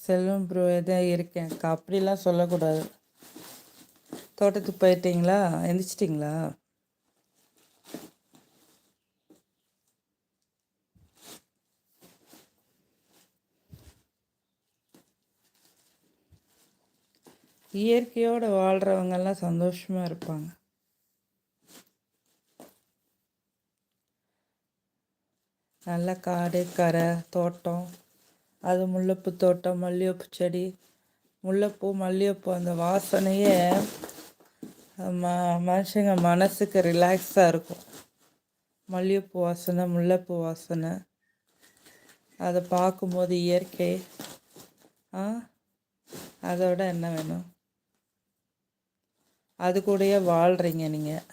செல்வம் bro எதாவது இருக்கேன்க்கா, அப்படிலாம் சொல்லக்கூடாது. தோட்டத்துக்கு போயிட்டீங்களா? எந்திரிச்சிட்டிங்களா? இயற்கையோடு வாழ்கிறவங்கெல்லாம் சந்தோஷமாக இருப்பாங்க. நல்ல காடு கரை தோட்டம், அது முல்லைப்பூ தோட்டம், மல்லிகைப்பூ செடி, முல்லைப்பூ மல்லிகைப்பூ அந்த வாசனையே மனுஷங்க மனசுக்கு ரிலாக்ஸாக இருக்கும். மல்லிகைப்பூ வாசனை, முல்லைப்பூ வாசனை, அதை பார்க்கும்போது இயற்கை, அதோட என்ன வேணும்? அது கூடயே வாழ்கிறீங்க நீங்கள்.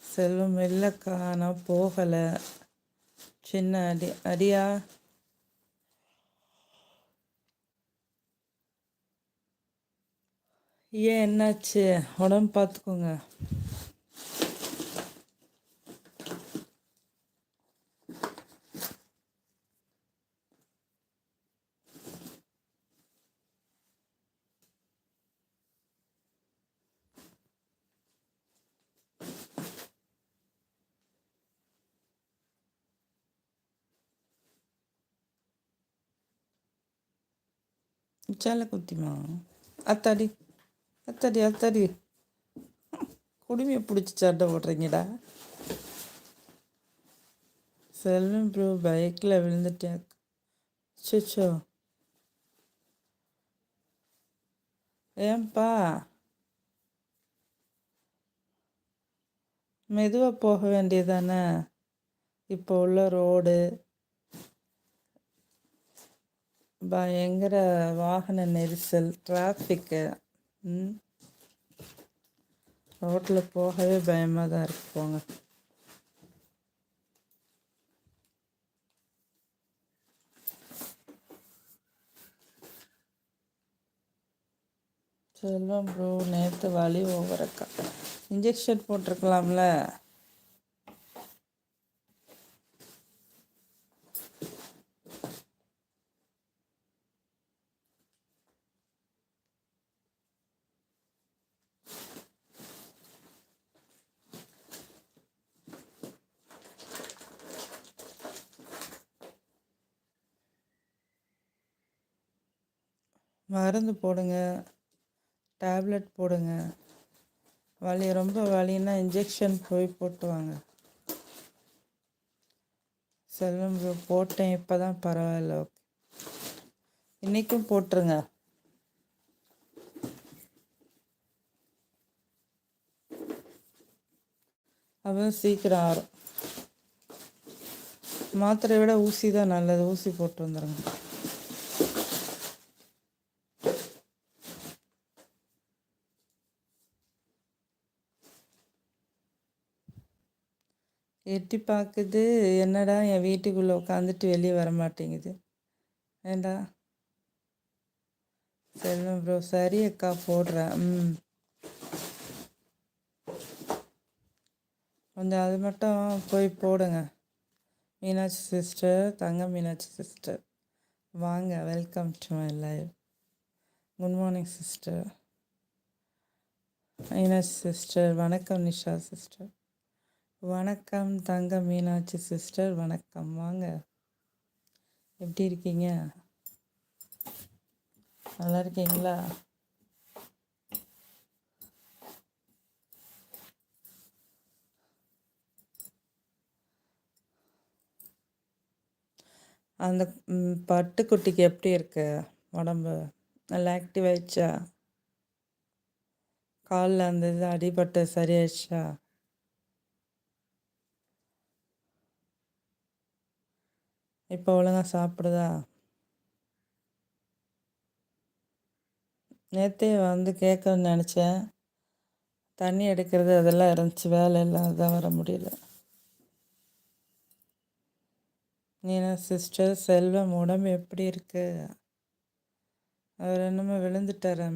செல்வம் இல்லைக்கா, நான் போகலை. சின்ன அடியா. ஏன் என்னாச்சு? உடம்பு பார்த்துக்கோங்க. சேலை குத்திமா? அத்தாடி அத்தாடி அத்தாடி, குடுமையை பிடிச்சி சண்டை போடுறீங்கடா. செல்வம் ப்ரோ பைக்கில் விழுந்துட்டேன். சிச்சோ, ஏன்பா? மெதுவாக போக வேண்டியதானே? இப்போ உள்ள ரோடு பயங்கர வாகன நெரிசல், டிராஃபிக்கு. ரோட்டில் போகவே பயமாக தான் இருக்கு. போங்க. செல்வம் ப்ரோ நேற்று வலி ஓவரக்கா, இன்ஜெக்ஷன் போட்டிருக்கலாம்ல. மருந்து போடுங்க, டேப்லெட் போடுங்க. வலி ரொம்ப வலின்னா இன்ஜெக்ஷன் போய் போட்டு வாங்க. செல்வம் ப்ரோ போட்டேன், இப்போ தான் பரவாயில்ல. ஓகே, இன்றைக்கும் போட்டுருங்க. அப்போ சீக்கிரம் ஆறும். மாத்திரையை விட ஊசி தான் நல்லது. ஊசி போட்டு வந்துடுங்க. எட்டி பார்க்குது, என்னடா என் வீட்டுக்குள்ளே உட்காந்துட்டு வெளியே வர மாட்டேங்குது. ஏண்டா? செல்வம் ப்ரோ சரி அக்கா, போடுறேன். கொஞ்சம் அது மட்டும் போய் போடுங்க. மீனாட்சி சிஸ்டர், தங்க மீனாட்சி சிஸ்டர் வாங்க, welcome to my live. Good morning sister. Meenakshi sister வணக்கம். நிஷா சிஸ்டர் வணக்கம். தங்க மீனாட்சி சிஸ்டர் வணக்கம். வாங்க, எப்படி இருக்கீங்க? நல்லா இருக்கீங்களா? அந்த பட்டுக்குட்டிக்கு எப்படி இருக்கு உடம்பு? நல்லா ஆக்டிவ் ஆயிடுச்சா? காலில் அந்த இது அடிபட்டு சரியாயிடுச்சா? இப்போ ஒழுங்கா சாப்பிடுதா? நேற்றே வந்து கேட்கணும்னு நினச்சேன், தண்ணி எடுக்கிறது அதெல்லாம் இருந்துச்சு, வேலை எல்லாம் அதான் வர முடியல. நீனா சிஸ்டர் செல்வம் உடம்பு எப்படி இருக்கு? அவர் என்னமோ விழுந்துட்டார்.